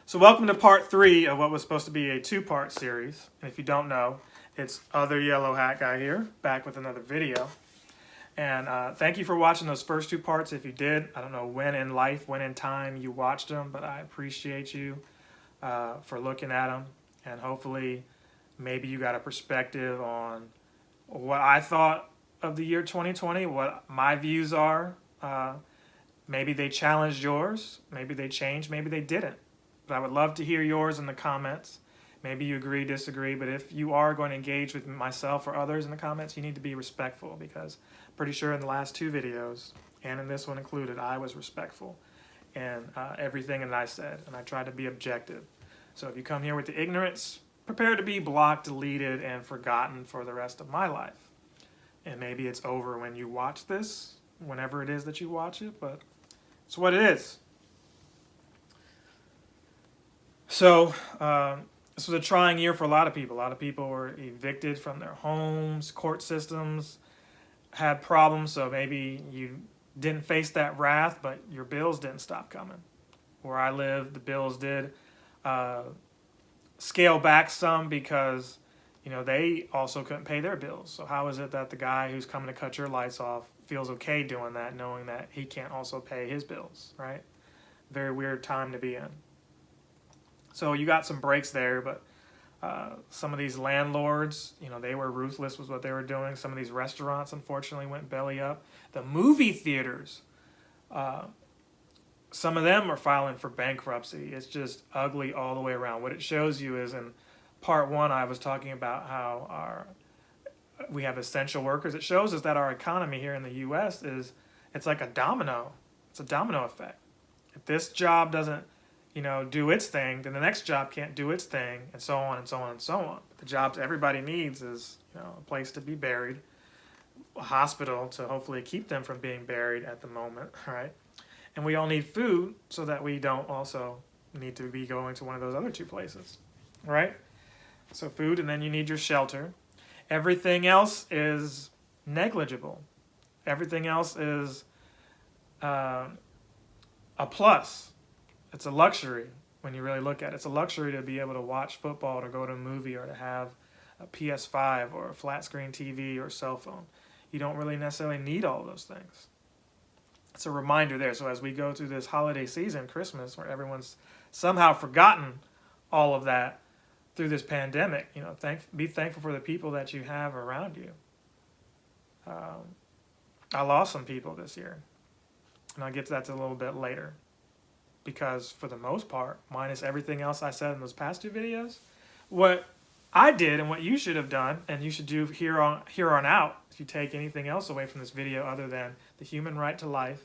So welcome to part 3 of what was supposed to be a 2-part series. And if you don't know, it's other yellow hat guy here, back with another video. And thank you for watching those first 2 parts. If you did, I don't know when in life, when in time you watched them, but I appreciate you for looking at them. And hopefully maybe you got a perspective on what I thought of the year 2020, what my views are. Maybe they challenged yours, maybe they changed, maybe they didn't. But I would love to hear yours in the comments. Maybe you agree, disagree, but if you are going to engage with myself or others in the comments, you need to be respectful, because I'm pretty sure in the last 2 videos, and in this one included, I was respectful in everything that I said, and I tried to be objective. So if you come here with the ignorance, prepare to be blocked, deleted, and forgotten for the rest of my life. And maybe it's over when you watch this, whenever it is that you watch it, but it's what it is. So this was a trying year for a lot of people. A lot of people were evicted from their homes, court systems had problems, so maybe you didn't face that wrath, but your bills didn't stop coming. Where I live, the bills did scale back some because, you know, they also couldn't pay their bills. So how is it that the guy who's coming to cut your lights off feels okay doing that, knowing that he can't also pay his bills, right? Very weird time to be in. So you got some breaks there, but some of these landlords, you know, they were ruthless with what they were doing. Some of these restaurants, unfortunately, went belly up. The movie theaters, some of them are filing for bankruptcy. It's just ugly all the way around. What it shows you is, in part 1, I was talking about how we have essential workers. It shows us that our economy here in the U.S. it's like a domino. It's a domino effect. If this job doesn't, you know, do its thing, then the next job can't do its thing, and so on and so on and so on. But the jobs everybody needs is, you know, a place to be buried, a hospital to hopefully keep them from being buried at the moment, right? And we all need food so that we don't also need to be going to one of those other 2 places, right? So food, and then you need your shelter. Everything else is negligible. Everything else is a plus. It's a luxury when you really look at it. It's a luxury to be able to watch football, to go to a movie, or to have a PS5 or a flat screen TV or a cell phone. You don't really necessarily need all those things. It's a reminder there. So as we go through this holiday season, Christmas, where everyone's somehow forgotten all of that through this pandemic, you know, be thankful for the people that you have around you. I lost some people this year, and I'll get to that a little bit later. Because for the most part, minus everything else I said in those past 2 videos, what I did and what you should have done, and you should do here on out, if you take anything else away from this video other than the human right to life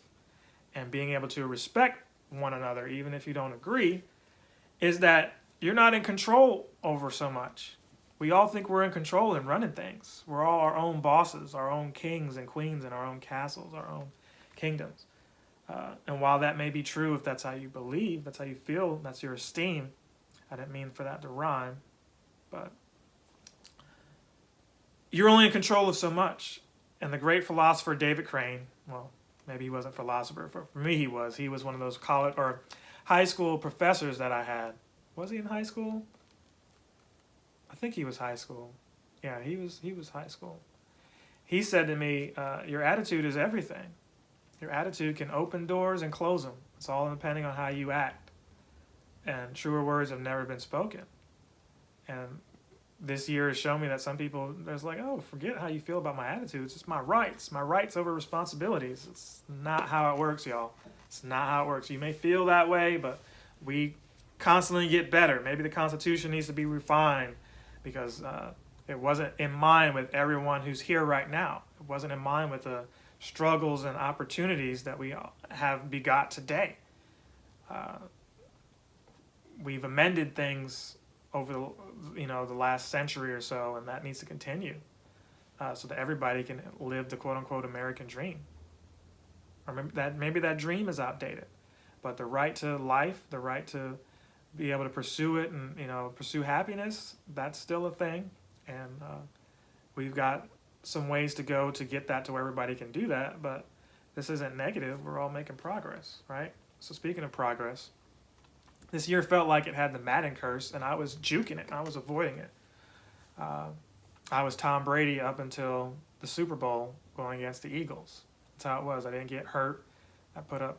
and being able to respect one another, even if you don't agree, is that you're not in control over so much. We all think we're in control and running things. We're all our own bosses, our own kings and queens in our own castles, our own kingdoms. And while that may be true, if that's how you believe, that's how you feel, that's your esteem, I didn't mean for that to rhyme, but you're only in control of so much. And the great philosopher David Crane, well, maybe he wasn't a philosopher, but for me he was one of those college or high school professors that I had. Was he in high school? I think he was high school. Yeah, he was high school. He said to me, your attitude is everything. Your attitude can open doors and close them. It's all depending on how you act. And truer words have never been spoken. And this year has shown me that some people, there's like, oh, forget how you feel about my attitude. It's just my rights. My rights over responsibilities. It's not how it works, y'all. It's not how it works. You may feel that way, but we constantly get better. Maybe the Constitution needs to be refined because it wasn't in line with everyone who's here right now. It wasn't in line with the struggles and opportunities that we have begot today. We've amended things over the last century or so, and that needs to continue so that everybody can live the quote-unquote American dream. Or maybe that dream is outdated, but the right to life, the right to be able to pursue it and, you know, pursue happiness, that's still a thing. And we've got some ways to go to get that to where everybody can do that, but this isn't negative. We're all making progress, right? So speaking of progress, This year felt like it had the Madden curse, and I was juking it. I was avoiding it. I was Tom Brady up until the Super Bowl going against the Eagles. That's how it was. I didn't get hurt. I put up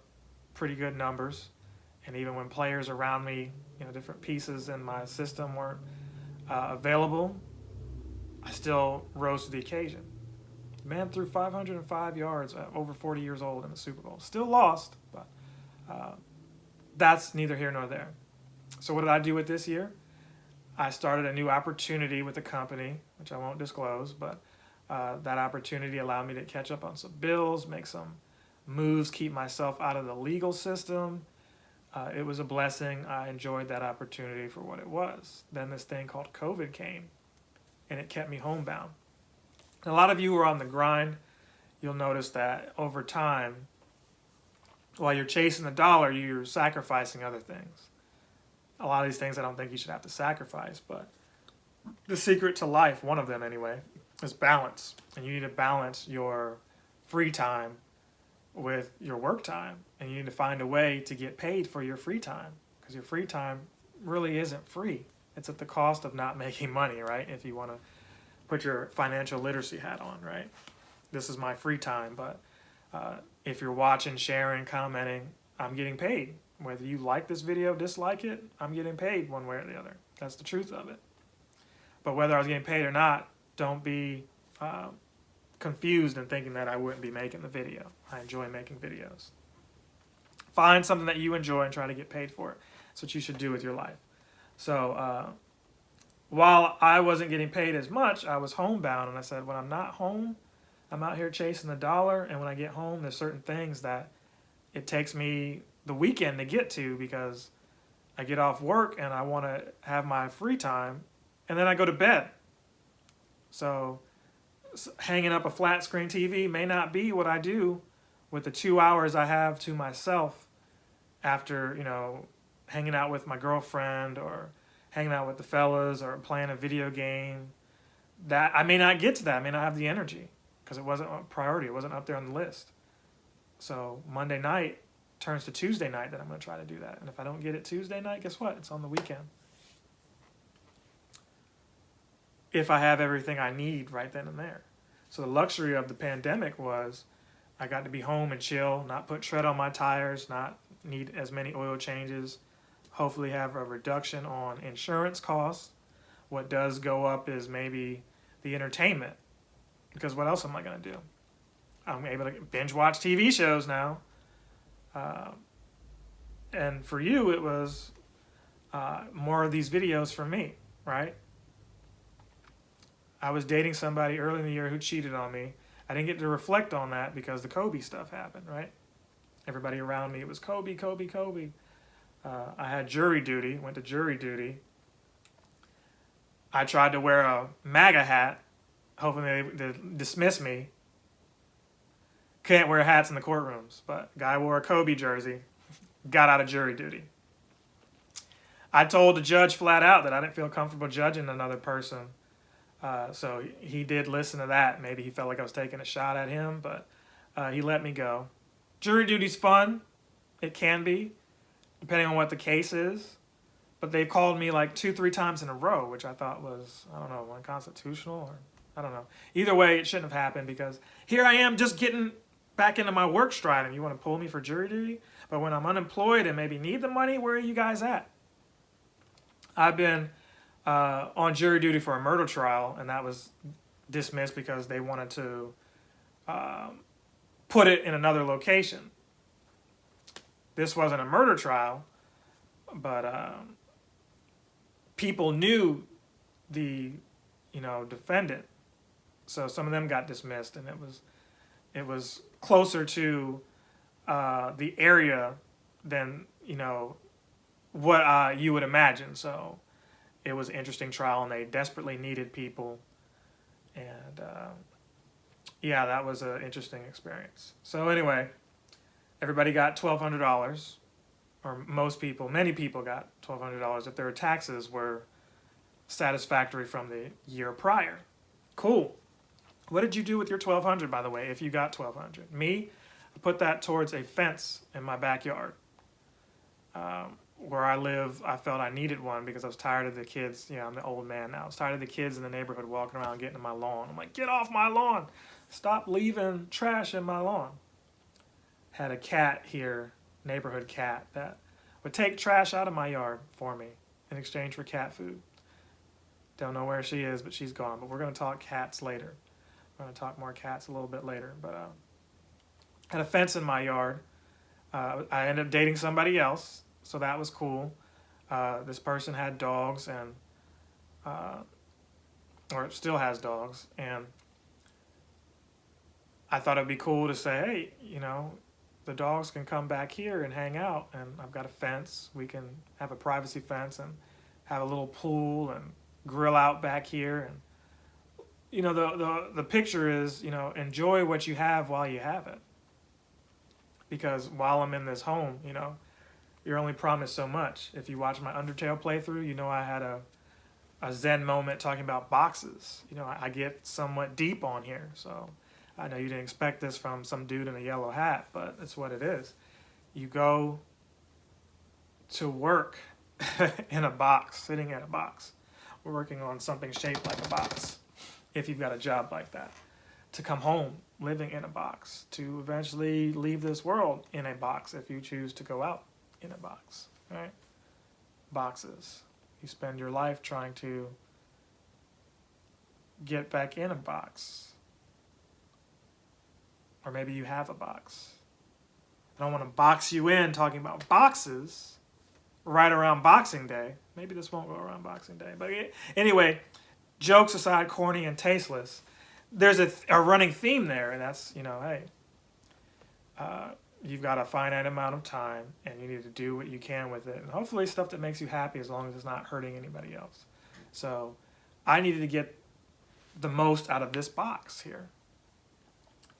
pretty good numbers. And even when players around me, different pieces in my system weren't available, I still rose to the occasion. The man threw 505 yards at over 40 years old in the Super Bowl. Still lost, but that's neither here nor there. So what did I do with this year? I started a new opportunity with the company, which I won't disclose, but that opportunity allowed me to catch up on some bills, make some moves, keep myself out of the legal system. It was a blessing. I enjoyed that opportunity for what it was. Then this thing called COVID came, and it kept me homebound. And a lot of you who are on the grind, you'll notice that over time, while you're chasing the dollar, you're sacrificing other things. A lot of these things I don't think you should have to sacrifice, but the secret to life, one of them anyway, is balance. And you need to balance your free time with your work time, and you need to find a way to get paid for your free time, because your free time really isn't free. It's at the cost of not making money, right? If you want to put your financial literacy hat on, right? This is my free time, but if you're watching, sharing, commenting, I'm getting paid. Whether you like this video, dislike it, I'm getting paid one way or the other. That's the truth of it. But whether I was getting paid or not, don't be confused and thinking that I wouldn't be making the video. I enjoy making videos. Find something that you enjoy and try to get paid for it. That's what you should do with your life. So while I wasn't getting paid as much, I was homebound, and I said, when I'm not home, I'm out here chasing the dollar, and when I get home, there's certain things that it takes me the weekend to get to, because I get off work and I want to have my free time, and then I go to bed. So hanging up a flat screen TV may not be what I do with the 2 hours I have to myself after, hanging out with my girlfriend or hanging out with the fellas or playing a video game. That I may not get to that. I may not have the energy because it wasn't a priority. It wasn't up there on the list. So Monday night turns to Tuesday night that I'm going to try to do that. And if I don't get it Tuesday night, guess what? It's on the weekend. If I have everything I need right then and there. So the luxury of the pandemic was I got to be home and chill, not put tread on my tires, not need as many oil changes, hopefully have a reduction on insurance costs. What does go up is maybe the entertainment, because what else am I going to do? I'm able to binge watch TV shows now. And for you, it was more of these videos for me, right? I was dating somebody early in the year who cheated on me. I didn't get to reflect on that because the Kobe stuff happened, right? Everybody around me, it was Kobe, Kobe, Kobe. I had jury duty, went to jury duty. I tried to wear a MAGA hat, hoping they'd dismiss me. Can't wear hats in the courtrooms, but guy wore a Kobe jersey, got out of jury duty. I told the judge flat out that I didn't feel comfortable judging another person. So he did listen to that. Maybe he felt like I was taking a shot at him, but he let me go. Jury duty's fun. It can be, depending on what the case is. But they've called me like 2-3 times in a row, which I thought was, I don't know, unconstitutional, or I don't know. Either way, it shouldn't have happened, because here I am just getting back into my work stride, and you want to pull me for jury duty? But when I'm unemployed and maybe need the money, where are you guys at? I've been on jury duty for a murder trial, and that was dismissed because they wanted to put it in another location. This wasn't a murder trial, but people knew the defendant, so some of them got dismissed, and it was closer to the area than what you would imagine. So it was an interesting trial, and they desperately needed people. And yeah, that was an interesting experience. So anyway, everybody got $1,200, or many people got $1,200 if their taxes were satisfactory from the year prior. Cool. What did you do with your $1,200, by the way, if you got $1,200? Me, I put that towards a fence in my backyard. where I live, I felt I needed one because I was tired of the kids. You know, I'm the old man now. I was tired of the kids in the neighborhood walking around getting in my lawn. I'm like, get off my lawn. Stop leaving trash in my lawn. Had a cat here, neighborhood cat, that would take trash out of my yard for me in exchange for cat food. Don't know where she is, but she's gone. But we're going to talk cats later. We're going to talk more cats a little bit later. But had a fence in my yard. I ended up dating somebody else, so that was cool. This person had dogs and, or still has dogs, and I thought it'd be cool to say, hey, you know, the dogs can come back here and hang out, and I've got a fence. We can have a privacy fence and have a little pool and grill out back here. And you know, the picture is, you know, enjoy what you have while you have it. Because while I'm in this home, you know, you're only promised so much. If you watch my Undertale playthrough, you know I had a Zen moment talking about boxes. You know, I get somewhat deep on here, so I know you didn't expect this from some dude in a yellow hat, but it's what it is. You go to work in a box, sitting in a box. We're working on something shaped like a box, if you've got a job like that. To come home, living in a box. To eventually leave this world in a box if you choose to go out in a box, right? Boxes. You spend your life trying to get back in a box. Or maybe you have a box. I don't want to box you in talking about boxes right around Boxing Day. Maybe this won't go around Boxing Day. But anyway, jokes aside, corny and tasteless, there's a running theme there, and that's, you know, hey, you've got a finite amount of time, and you need to do what you can with it. And hopefully stuff that makes you happy as long as it's not hurting anybody else. So I needed to get the most out of this box here.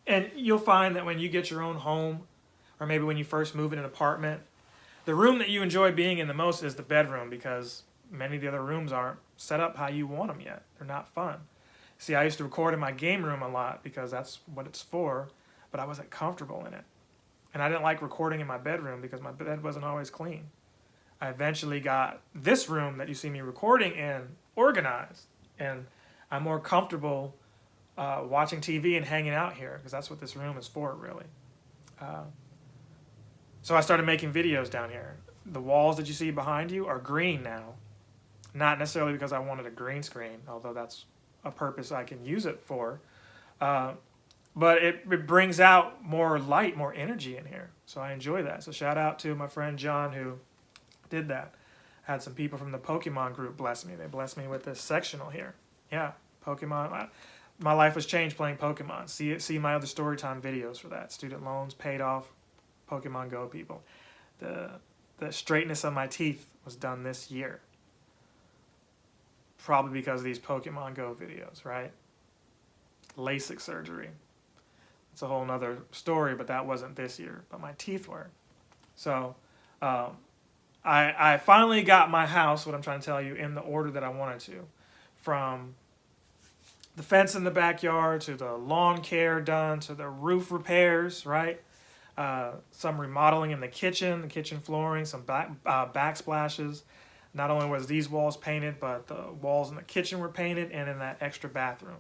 And you'll find that when you get your own home, or maybe when you first move in an apartment, the room that you enjoy being in the most is the bedroom, because many of the other rooms aren't set up how you want them yet. They're not fun. See, I used to record in my game room a lot because that's what it's for, but I wasn't comfortable in it. And I didn't like recording in my bedroom because my bed wasn't always clean. I eventually got this room that you see me recording in organized, and I'm more comfortable watching TV and hanging out here because that's what this room is for, really. So I started making videos down here. The walls that you see behind you are green now. Not necessarily because I wanted a green screen, although that's a purpose I can use it for. But it brings out more light, more energy in here. So I enjoy that. So shout out to my friend John who did that. I had some people from the Pokemon group bless me. They blessed me with this sectional here. Yeah, Pokemon. My life was changed playing Pokemon. See my other storytime videos for that. Student loans paid off. Pokemon Go people. The straightness of my teeth was done this year. Probably because of these Pokemon Go videos, right? LASIK surgery. It's a whole nother story, but that wasn't this year. But my teeth were. So I finally got my house, what I'm trying to tell you, in the order that I wanted to. From the fence in the backyard, to the lawn care done, to the roof repairs, right? Some remodeling in the kitchen flooring, some backsplashes. Not only was these walls painted, but the walls in the kitchen were painted, and in that extra bathroom.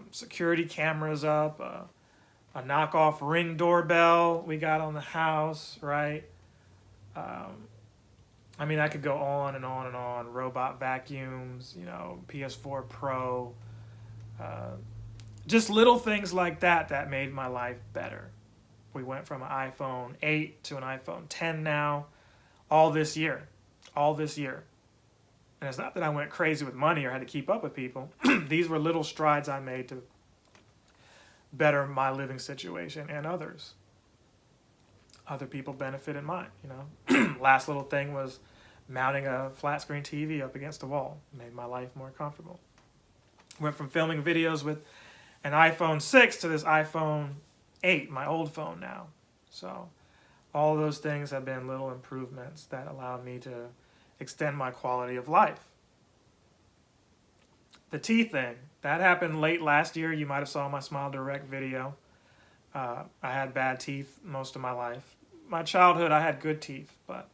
Security cameras up, a knockoff Ring doorbell we got on the house, right? I mean, I could go on and on and on. Robot vacuums, you know, PS4 Pro. Just little things like that made my life better. We went from an iPhone 8 to an iPhone 10 now, all this year. And it's not that I went crazy with money or had to keep up with people. These were little strides I made to better my living situation and others. Other people benefited mine, you know. Last little thing was mounting a flat screen TV up against a wall. Made my life more comfortable. Went from filming videos with an iPhone 6 to this iPhone 8, my old phone now. So all those things have been little improvements that allowed me to extend my quality of life. The teeth thing, that happened late last year. You might have saw my Smile Direct video. I had bad teeth most of my life. My childhood, I had good teeth, but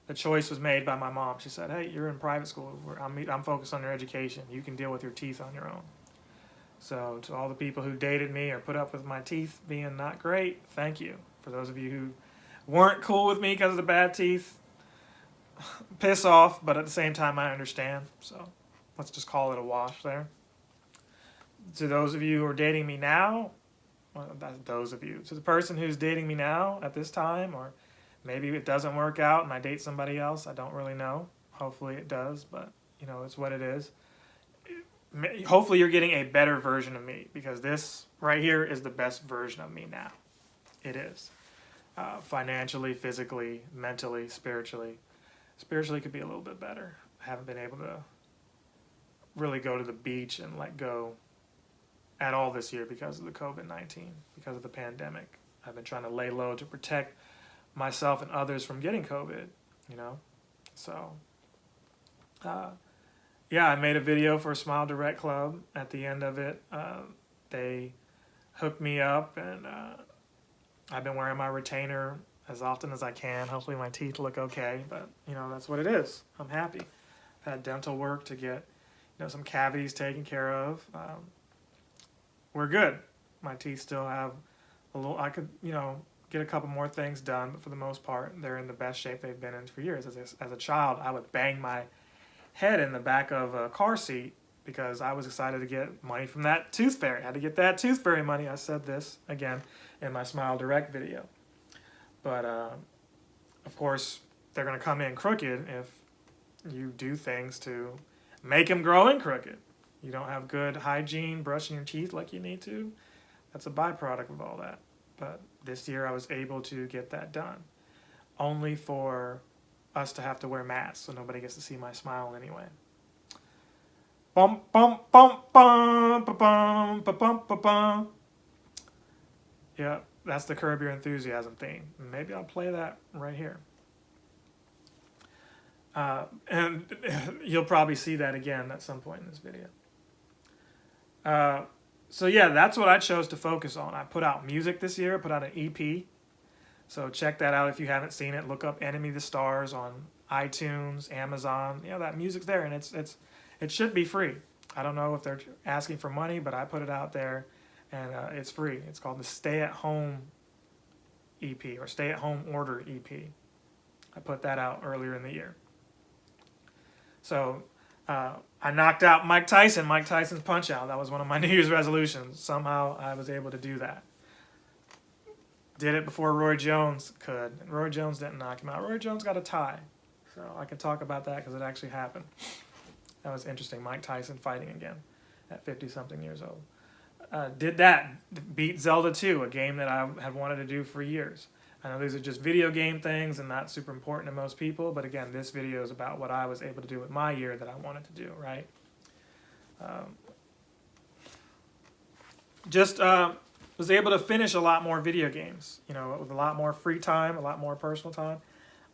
the choice was made by my mom. She said, "Hey, you're in private school. I'm focused on your education. You can deal with your teeth on your own." So to all the people who dated me or put up with my teeth being not great, thank you. For those of you who weren't cool with me because of the bad teeth, piss off, but at the same time I understand. So let's just call it a wash there. To those of you who are dating me now, well, that's those of you. To the person who's dating me now at this time, or maybe it doesn't work out and I date somebody else, I don't really know. Hopefully it does, but it's what it is. Hopefully you're getting a better version of me, because this right here is the best version of me now. It is. Financially, physically, mentally, spiritually. Spiritually could be a little bit better. I haven't been able to really go to the beach and let go at all this year because of the COVID-19, because of the pandemic. I've been trying to lay low to protect myself and others from getting COVID, So, yeah, I made a video for Smile Direct Club. At the end of it, they hooked me up, and I've been wearing my retainer as often as I can. Hopefully my teeth look okay, but that's what it is. I'm happy. I've had dental work to get some cavities taken care of. We're good. My teeth still have a little, I could get a couple more things done, but for the most part they're in the best shape they've been in for years. As a child, I would bang my head in the back of a car seat because I was excited to get money from that tooth fairy. I had to get that tooth fairy money. I said this again in my Smile Direct video. But of course, they're going to come in crooked if you do things to make them grow in crooked. You don't have good hygiene, brushing your teeth like you need to. That's a byproduct of all that. But this year I was able to get that done. Only for us to have to wear masks, so nobody gets to see my smile anyway. Bum bum bum bum bum bum bum bum bum. Yeah, that's the Curb Your Enthusiasm theme. Maybe I'll play that right here. And you'll probably see that again at some point in this video. So yeah, that's what I chose to focus on. I put out music this year. I put out an EP. So check that out if you haven't seen it. Look up Enemy the Stars on iTunes, Amazon. That music's there, and it should be free. I don't know if they're asking for money, but I put it out there, and it's free. It's called the Stay at Home EP, or Stay at Home Order EP. I put that out earlier in the year. So I knocked out Mike Tyson's Punch Out. That was one of my New Year's resolutions. Somehow I was able to do that. Did it before Roy Jones could. And Roy Jones didn't knock him out. Roy Jones got a tie. So I can talk about that because it actually happened. That was interesting. Mike Tyson fighting again at 50-something years old. Did that. Beat Zelda 2, a game that I had wanted to do for years. I know these are just video game things and not super important to most people, but again, this video is about what I was able to do with my year that I wanted to do, right? Was able to finish a lot more video games, with a lot more free time, a lot more personal time.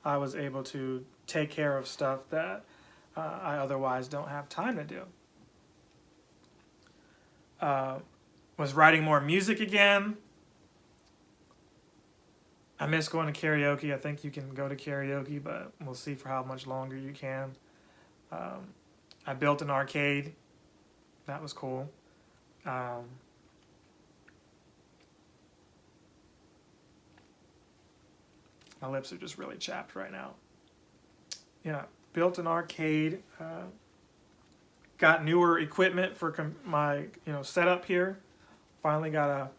I was able to take care of stuff that I otherwise don't have time to do. Was writing more music again. I miss going to karaoke. I think you can go to karaoke, but we'll see for how much longer you can. I built an arcade. That was cool. My lips are just really chapped right now. Yeah, built an arcade. Got newer equipment for my setup here. Finally got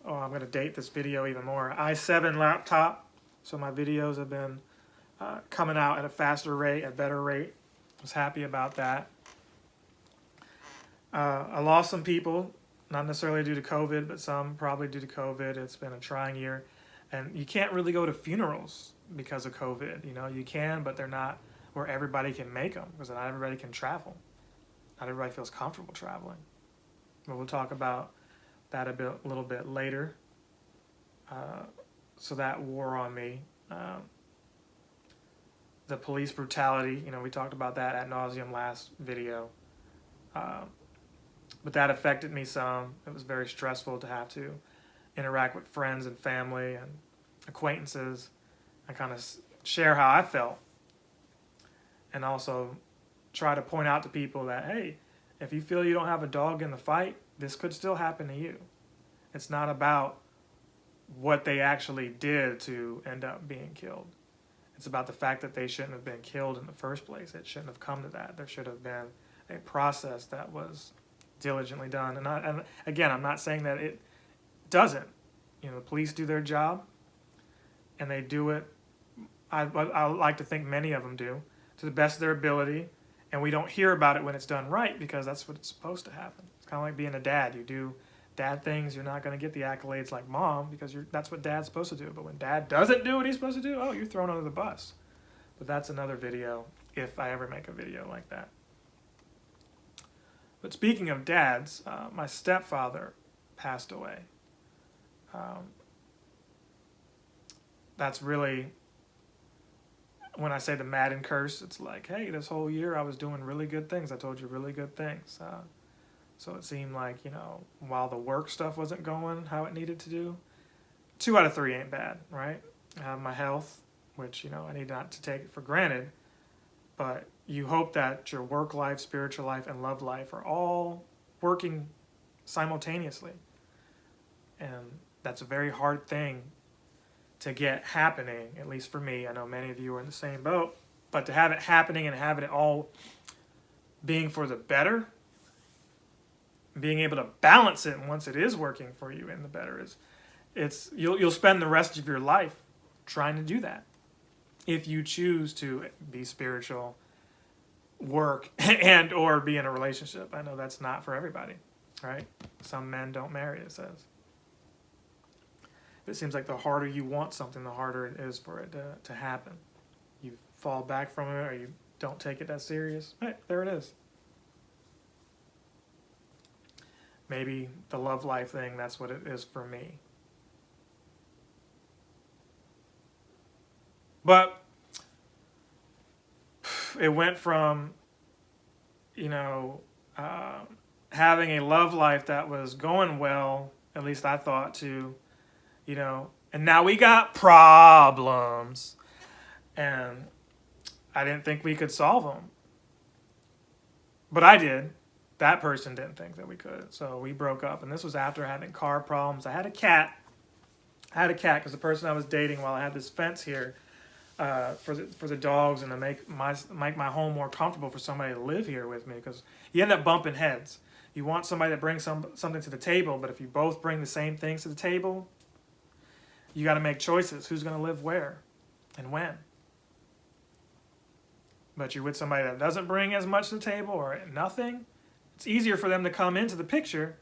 I'm going to date this video even more, i7 laptop. So my videos have been coming out at a faster rate, a better rate. I was happy about that. I lost some people, not necessarily due to COVID, but some probably due to COVID. It's been a trying year. And you can't really go to funerals because of COVID. You can, but they're not where everybody can make them, because not everybody can travel. Not everybody feels comfortable traveling. But we'll talk about that a little bit later. So that wore on me. The police brutality, we talked about that ad nauseum last video. But that affected me some. It was very stressful to have to interact with friends and family and acquaintances and kind of share how I felt and also try to point out to people that, hey, if you feel you don't have a dog in the fight, this could still happen to you. It's not about what they actually did to end up being killed. It's about the fact that they shouldn't have been killed in the first place. It shouldn't have come to that. There should have been a process that was diligently done. And again, I'm not saying that it doesn't. You know, the police do their job, and they do it, I like to think many of them do, to the best of their ability, and we don't hear about it when it's done right because that's what it's supposed to happen. It's kind of like being a dad. You do dad things, you're not going to get the accolades like mom because that's what dad's supposed to do. But when dad doesn't do what he's supposed to do, oh, you're thrown under the bus. But that's another video if I ever make a video like that. But speaking of dads, my stepfather passed away. That's really, when I say the Madden curse, it's like, hey, this whole year I was doing really good things. I told you really good things. So it seemed like, you know, while the work stuff wasn't going how it needed to do, 2 out of 3 ain't bad, right? I have my health, which, you know, I need not to take it for granted, but you hope that your work life, spiritual life, and love life are all working simultaneously. And that's a very hard thing to get happening, at least for me. I know many of you are in the same boat, but to have it happening and having it all being for the better, being able to balance it, and once it is working for you in the better, you'll spend the rest of your life trying to do that if you choose to be spiritual, work, and or be in a relationship. I know that's not for everybody, right? Some men don't marry, it says. It seems like the harder you want something, the harder it is for it to happen. You fall back from it, or you don't take it that serious. Hey, there it is. Maybe the love life thing, that's what it is for me. But it went from, you know, having a love life that was going well, at least I thought, to, you know, and now we got problems. And I didn't think we could solve them. But I did. That person didn't think that we could. So we broke up. And this was after having car problems. I had a cat. Because the person I was dating, while I had this fence here for the dogs and to make my home more comfortable for somebody to live here with me, because you end up bumping heads. You want somebody that brings something to the table, but if you both bring the same things to the table, you got to make choices. Who's going to live where and when? But you're with somebody that doesn't bring as much to the table or nothing, it's easier for them to come into the picture,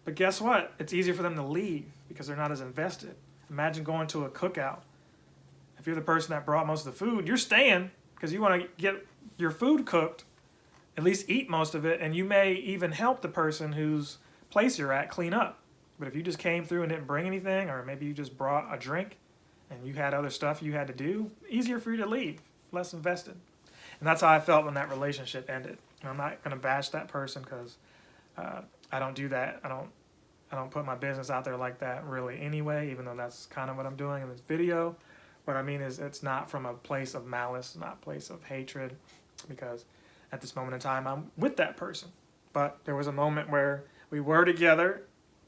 but guess what? It's easier for them to leave because they're not as invested. Imagine going to a cookout. If you're the person that brought most of the food, you're staying because you want to get your food cooked, at least eat most of it, and you may even help the person whose place you're at clean up. But if you just came through and didn't bring anything, or maybe you just brought a drink and you had other stuff you had to do, easier for you to leave, less invested. And that's how I felt when that relationship ended. And I'm not going to bash that person because I don't do that. I don't put my business out there like that really anyway, even though that's kind of what I'm doing in this video. What I mean is it's not from a place of malice, not a place of hatred, because at this moment in time I'm with that person. But there was a moment where we were together,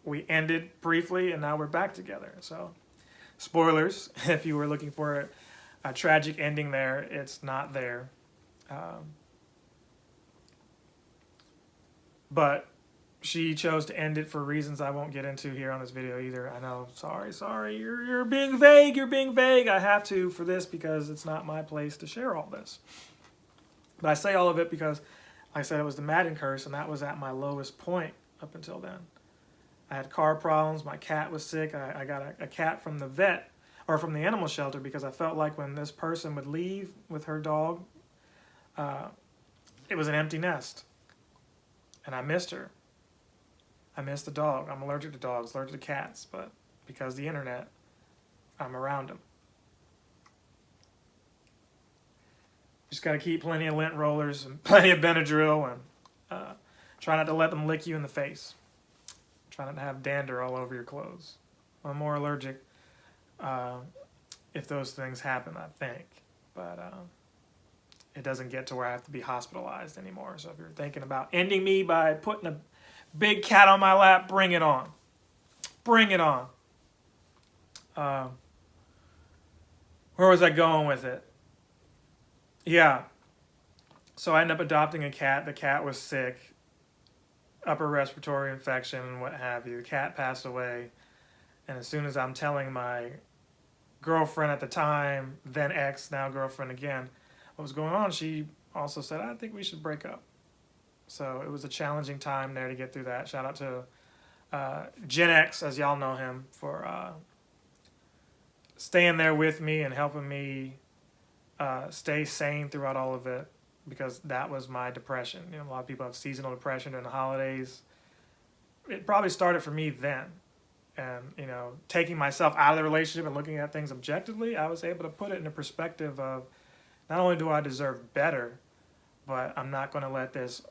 we ended briefly, and now we're back together. So spoilers, if you were looking for a tragic ending there, it's not there. But she chose to end it for reasons I won't get into here on this video either. I know, sorry, you're being vague, I have to for this because it's not my place to share all this. But I say all of it because, like I said, it was the Madden curse, and that was at my lowest point up until then. I had car problems, my cat was sick, I got a cat from the vet, or from the animal shelter, because I felt like when this person would leave with her dog, it was an empty nest. And I missed her. I missed the dog. I'm allergic to dogs, allergic to cats, but because of the internet, I'm around them. Just got to keep plenty of lint rollers and plenty of Benadryl, and try not to let them lick you in the face. Try not to have dander all over your clothes. I'm more allergic if those things happen, I think. But it doesn't get to where I have to be hospitalized anymore. So if you're thinking about ending me by putting a big cat on my lap, bring it on. Bring it on. Where was I going with it? Yeah. So I ended up adopting a cat. The cat was sick, upper respiratory infection, what have you. The cat passed away. And as soon as I'm telling my girlfriend at the time, then ex, now girlfriend again, what was going on, she also said, I think we should break up. So it was a challenging time there to get through that. Shout out to Gen X, as y'all know him, for staying there with me and helping me stay sane throughout all of it, because that was my depression. You know, a lot of people have seasonal depression during the holidays. It probably started for me then. And, you know, taking myself out of the relationship and looking at things objectively, I was able to put it in a perspective of, not only do I deserve better, but I'm not going to let this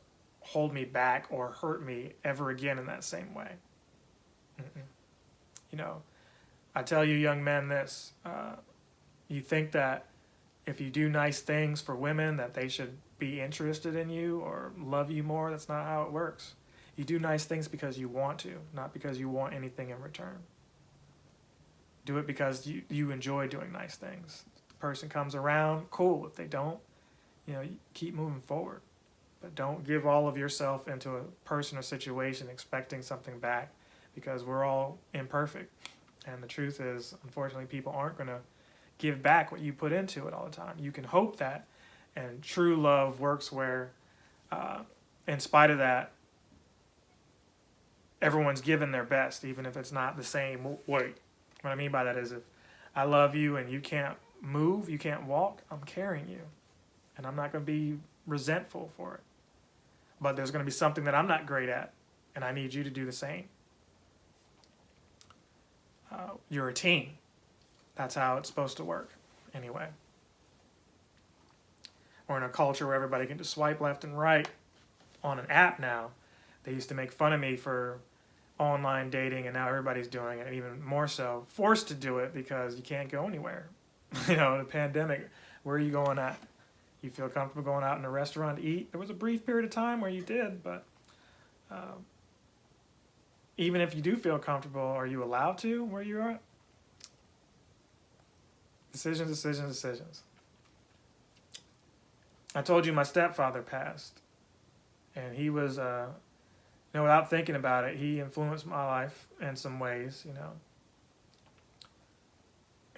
hold me back or hurt me ever again in that same way. You know, I tell you young men this, you think that if you do nice things for women that they should be interested in you or love you more. That's not how it works. You do nice things because you want to, not because you want anything in return. Do it because you enjoy doing nice things. If the person comes around, cool. If they don't, you know, you keep moving forward. But don't give all of yourself into a person or situation expecting something back, because we're all imperfect. And the truth is, unfortunately, people aren't going to give back what you put into it all the time. You can hope that, and true love works where, in spite of that, everyone's giving their best, even if it's not the same way. What I mean by that is, if I love you and you can't move, you can't walk, I'm carrying you. And I'm not going to be resentful for it. But there's going to be something that I'm not great at, and I need you to do the same. You're a team. That's how it's supposed to work, anyway. We're in a culture where everybody can just swipe left and right on an app now. They used to make fun of me for online dating, and now everybody's doing it, and even more so, forced to do it because you can't go anywhere. You know, the pandemic, where are you going at? You feel comfortable going out in a restaurant to eat? There was a brief period of time where you did, but even if you do feel comfortable, are you allowed to where you are? Decisions, decisions, decisions. I told you my stepfather passed, and he was, you know, without thinking about it, he influenced my life in some ways, you know.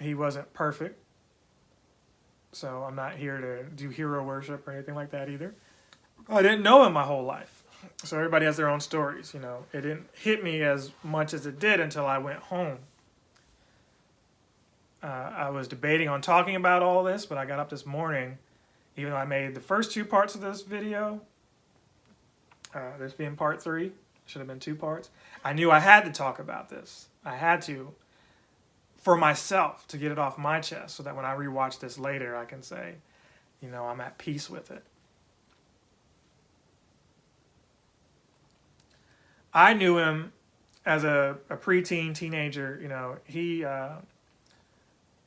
He wasn't perfect, so I'm not here to do hero worship or anything like that either. I didn't know him my whole life, so everybody has their own stories, you know. It didn't hit me as much as it did until I went home. I was debating on talking about all this, but I got up this morning, even though I made the first two parts of this video, this being part 3, should have been 2 parts. I knew I had to talk about this. I had to, for myself, to get it off my chest, so that when I rewatch this later, I can say, you know, I'm at peace with it. I knew him as a preteen, teenager. You know, he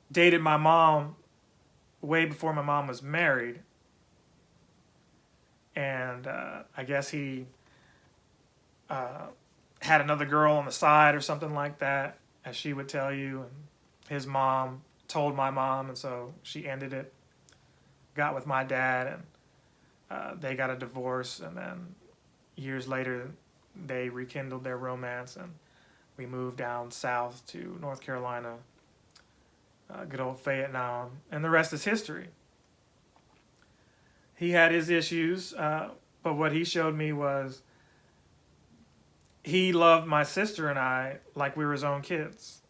dated my mom way before my mom was married. And I guess he had another girl on the side or something like that, as she would tell you. And his mom told my mom, and so she ended it, got with my dad, and they got a divorce. And then years later, they rekindled their romance, and we moved down south to North Carolina, good old Fayettetown, and the rest is history. He had his issues, but what he showed me was he loved my sister and I like we were his own kids.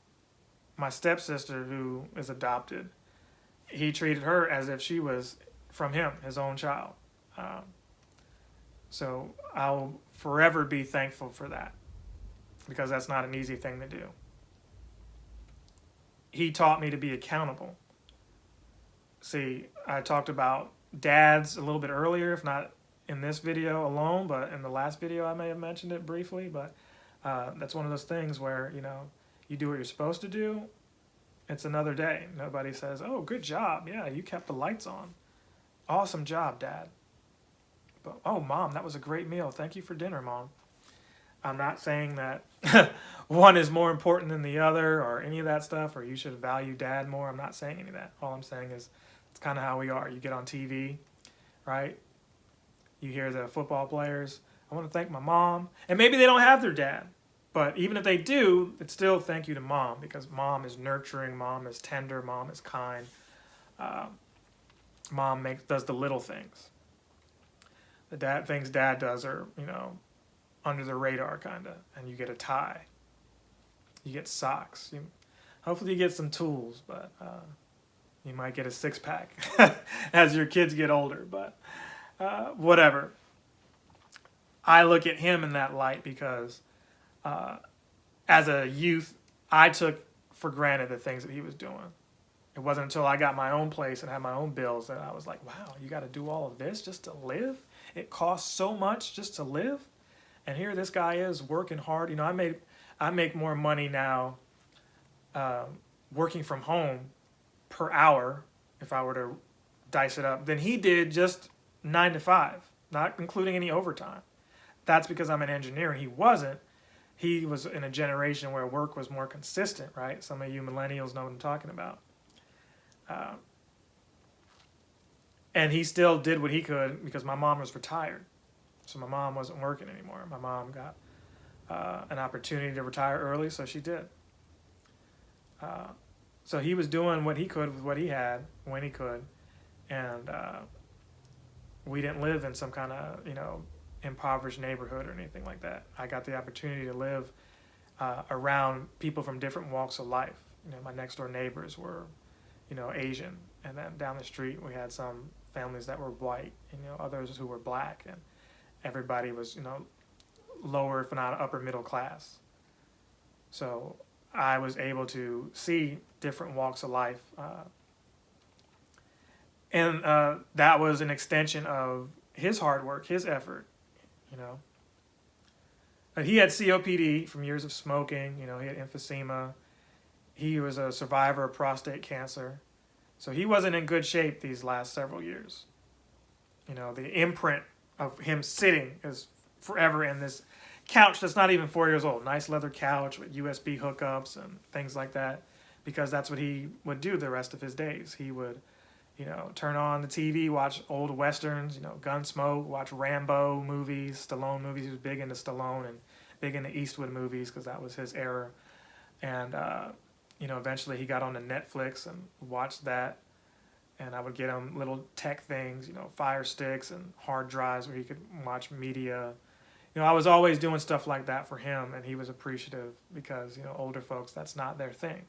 My stepsister, who is adopted, he treated her as if she was from him, his own child. So I'll forever be thankful for that, because that's not an easy thing to do. He taught me to be accountable. See, I talked about dads a little bit earlier, if not in this video alone, but in the last video I may have mentioned it briefly. But that's one of those things where, you know, you do what you're supposed to do, it's another day. Nobody says, oh, good job, yeah, you kept the lights on. Awesome job, Dad. But, oh, Mom, that was a great meal. Thank you for dinner, Mom. I'm not saying that one is more important than the other or any of that stuff, or you should value Dad more. I'm not saying any of that. All I'm saying is it's kind of how we are. You get on TV, right? You hear the football players, I want to thank my mom. And maybe they don't have their dad. But even if they do, it's still thank you to mom, because mom is nurturing, mom is tender, mom is kind. Uh, does the little things. The things dad does are, under the radar kind of. And you get a tie. You get socks. Hopefully you get some tools, but you might get a six-pack as your kids get older. But whatever. I look at him in that light because as a youth, I took for granted the things that he was doing. It wasn't until I got my own place and had my own bills that I was like, wow, you got to do all of this just to live? It costs so much just to live? And here this guy is working hard. I make more money now working from home per hour, if I were to dice it up, than he did just 9 to 5, not including any overtime. That's because I'm an engineer and he wasn't. He was in a generation where work was more consistent, right? Some of you millennials know what I'm talking about. And he still did what he could because my mom was retired. So my mom wasn't working anymore. My mom got an opportunity to retire early, so she did. So he was doing what he could with what he had when he could. And we didn't live in some kind of, impoverished neighborhood or anything like that. I got the opportunity to live around people from different walks of life. My next door neighbors were, Asian. And then down the street we had some families that were white, and others who were black, and everybody was, lower, if not upper middle class. So I was able to see different walks of life. And that was an extension of his hard work, his effort, He had COPD from years of smoking, he had emphysema. He was a survivor of prostate cancer. So he wasn't in good shape these last several years. The imprint of him sitting is forever in this couch that's not even 4 years old. Nice leather couch with USB hookups and things like that, because that's what he would do the rest of his days. He would, turn on the TV, watch old westerns, Gunsmoke, watch Rambo movies, Stallone movies. He was big into Stallone and big into Eastwood movies because that was his era. And, eventually he got onto Netflix and watched that. And I would get him little tech things, Fire Sticks and hard drives where he could watch media. I was always doing stuff like that for him, and he was appreciative because, older folks, that's not their thing.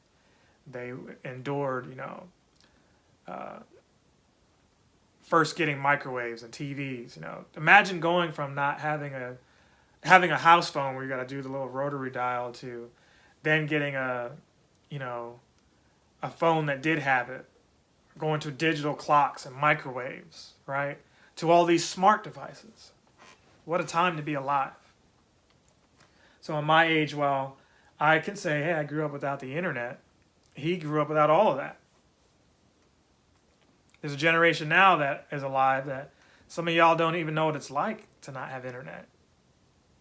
They endured, first getting microwaves and TVs, Imagine going from not having a house phone where you got to do the little rotary dial to then getting a phone that did have it, going to digital clocks and microwaves, right? To all these smart devices. What a time to be alive. So at my age, while I can say, hey, I grew up without the internet, he grew up without all of that. There's a generation now that is alive that some of y'all don't even know what it's like to not have internet.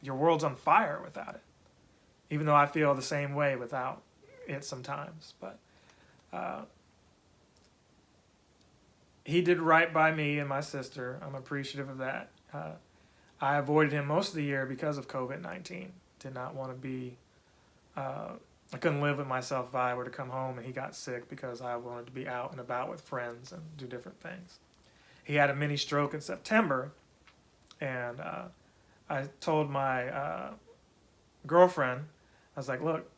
Your world's on fire without it. Even though I feel the same way without it sometimes. But he did right by me and my sister. I'm appreciative of that. I avoided him most of the year because of COVID-19. Did not want to be... I couldn't live with myself if I were to come home and he got sick, because I wanted to be out and about with friends and do different things. He had a mini stroke in September, and I told my girlfriend, I was like, look,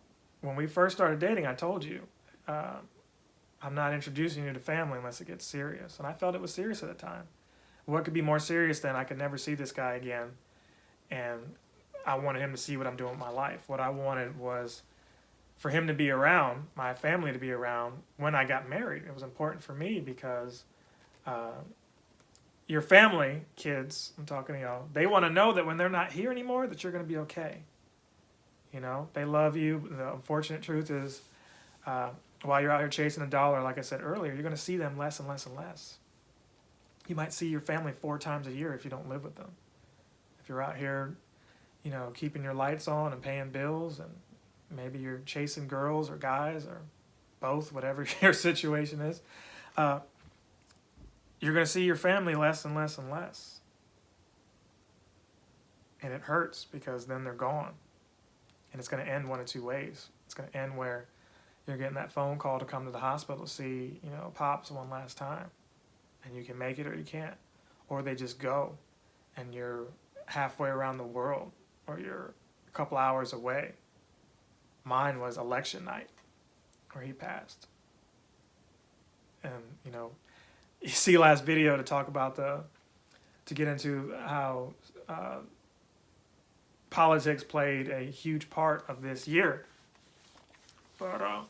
when we first started dating, I told you, I'm not introducing you to family unless it gets serious. And I felt it was serious at the time. What could be more serious than I could never see this guy again, and I wanted him to see what I'm doing with my life. What I wanted was for him to be around, my family to be around when I got married. It was important for me because your family, kids, I'm talking to y'all, they want to know that when they're not here anymore, that you're going to be okay. They love you. The unfortunate truth is, while you're out here chasing a dollar, like I said earlier, you're going to see them less and less and less. You might see your family 4 times a year if you don't live with them. If you're out here, you know, keeping your lights on and paying bills, and maybe you're chasing girls or guys or both, whatever your situation is, you're going to see your family less and less and less. And it hurts because then they're gone. And it's going to end one of 2 ways. It's going to end where you're getting that phone call to come to the hospital to see, you know, Pops one last time. And you can make it or you can't. Or they just go and you're halfway around the world, or you're a couple hours away. Mine was election night where he passed. And, you know, you see last video to talk about to get into how politics played a huge part of this year. But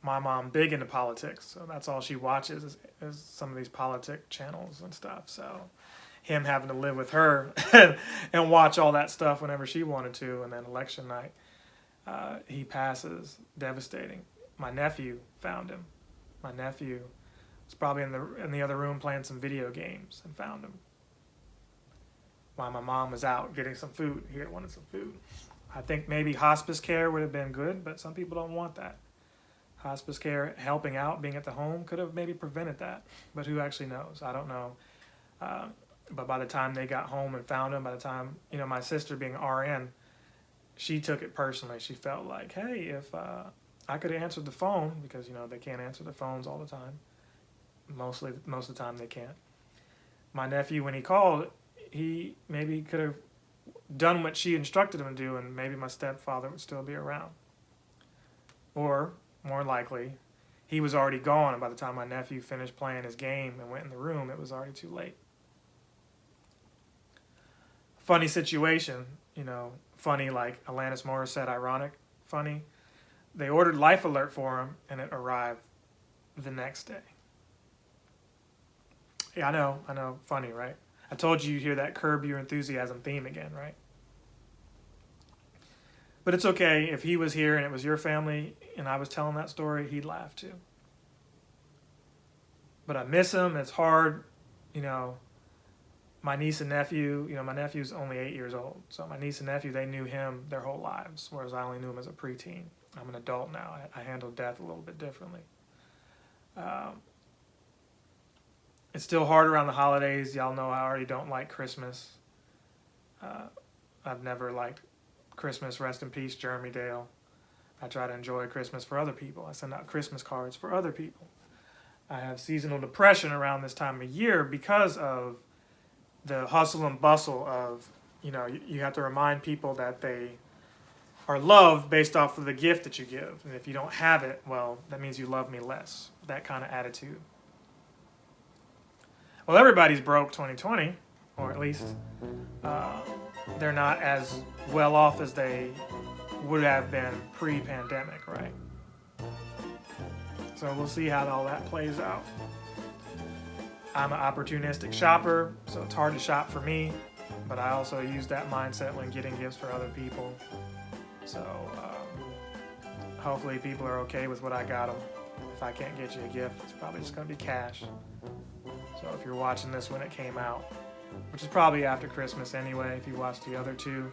my mom big into politics, so that's all she watches is some of these politic channels and stuff. So him having to live with her and watch all that stuff whenever she wanted to, and then election night, he passes, devastating. My nephew found him. My nephew was probably in the other room playing some video games and found him. While my mom was out getting some food, he wanted some food. I think maybe hospice care would have been good, but some people don't want that. Hospice care, helping out, being at the home, could have maybe prevented that. But who actually knows? I don't know. But by the time they got home and found him, by the time, you know, my sister being RN, she took it personally. She felt like, hey, if I could have answered the phone, because, you know, they can't answer the phones all the time. Most of the time they can't. My nephew, when he called, he maybe could have done what she instructed him to do, and maybe my stepfather would still be around. Or, more likely, he was already gone, and by the time my nephew finished playing his game and went in the room, it was already too late. Funny situation, you know, funny like Alanis Morissette, ironic, funny. They ordered Life Alert for him, and it arrived the next day. Yeah, I know, funny, right? I told you you'd hear that Curb Your Enthusiasm theme again, right? But it's okay. If he was here and it was your family and I was telling that story, he'd laugh too. But I miss him. It's hard, you know. My niece and nephew, you know, my nephew's only 8 years old. So my niece and nephew, they knew him their whole lives, whereas I only knew him as a preteen. I'm an adult now. I handle death a little bit differently. It's still hard around the holidays. Y'all know I already don't like Christmas. I've never liked Christmas. Rest in peace, Jeremy Dale. I try to enjoy Christmas for other people. I send out Christmas cards for other people. I have seasonal depression around this time of year because of the hustle and bustle of, you know, you have to remind people that they are loved based off of the gift that you give. And if you don't have it, well, that means you love me less. That kind of attitude. Well, everybody's broke 2020, or at least they're not as well off as they would have been pre-pandemic, right? So we'll see how all that plays out. I'm an opportunistic shopper, so it's hard to shop for me, but I also use that mindset when getting gifts for other people. So hopefully people are okay with what I got them. If I can't get you a gift, it's probably just going to be cash. So if you're watching this when it came out, which is probably after Christmas anyway, if you watched the other two,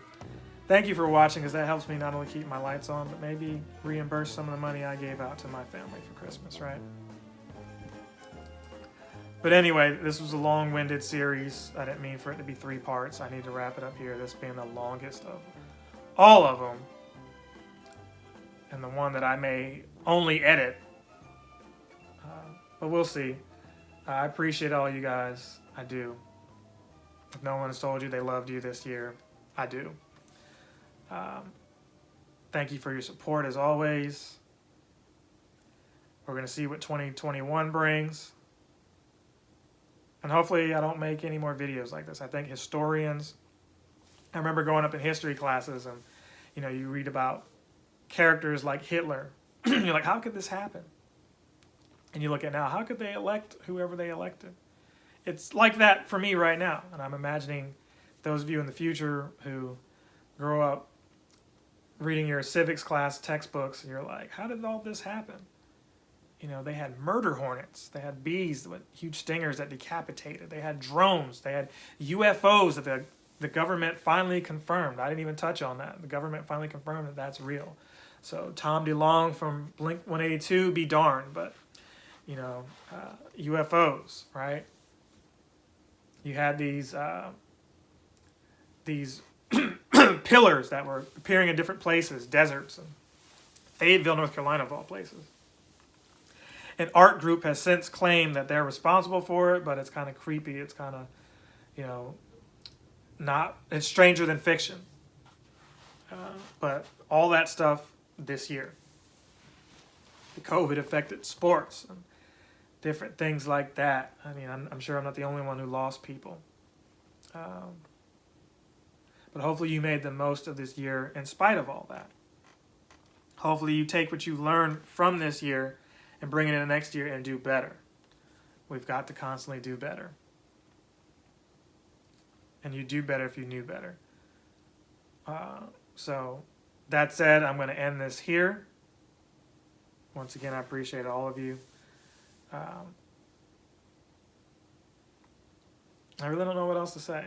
thank you for watching, because that helps me not only keep my lights on, but maybe reimburse some of the money I gave out to my family for Christmas, right? But anyway, this was a long-winded series. I didn't mean for it to be 3 parts. I need to wrap it up here, this being the longest of all of them, and the one that I may only edit. But we'll see. I appreciate all you guys. I do. If no one has told you they loved you this year, I do. Thank you for your support as always. We're going to see what 2021 brings. And hopefully I don't make any more videos like this. I think historians, I remember growing up in history classes and, you know, you read about characters like Hitler. You're like, how could this happen? And you look at now, how could they elect whoever they elected? It's like that for me right now. And I'm imagining those of you in the future who grow up reading your civics class textbooks, and you're like, how did all this happen? They had murder hornets. They had bees with huge stingers that decapitated. They had drones. They had UFOs that the government finally confirmed. I didn't even touch on that. The government finally confirmed that that's real. So Tom DeLonge from Blink 182, be darned. But, UFOs, right? You had these pillars that were appearing in different places, deserts, and Fayetteville, North Carolina, of all places. An art group has since claimed that they're responsible for it, but it's kind of creepy. It's kind of, it's stranger than fiction. But all that stuff this year. The COVID affected sports and different things like that. I mean, I'm sure I'm not the only one who lost people. But hopefully you made the most of this year in spite of all that. Hopefully you take what you learned from this year and bring it in the next year and do better. We've got to constantly do better. And you do better if you knew better. So that said, I'm going to end this here. Once again, I appreciate all of you. I really don't know what else to say.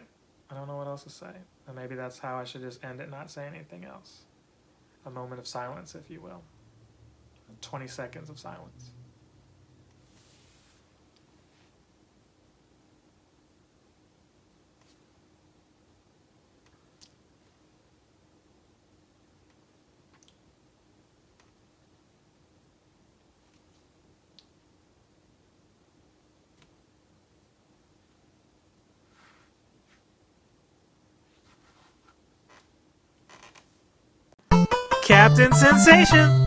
I don't know what else to say. And maybe that's how I should just end it, not say anything else. A moment of silence, if you will. 20 seconds of silence. Captain Sensation!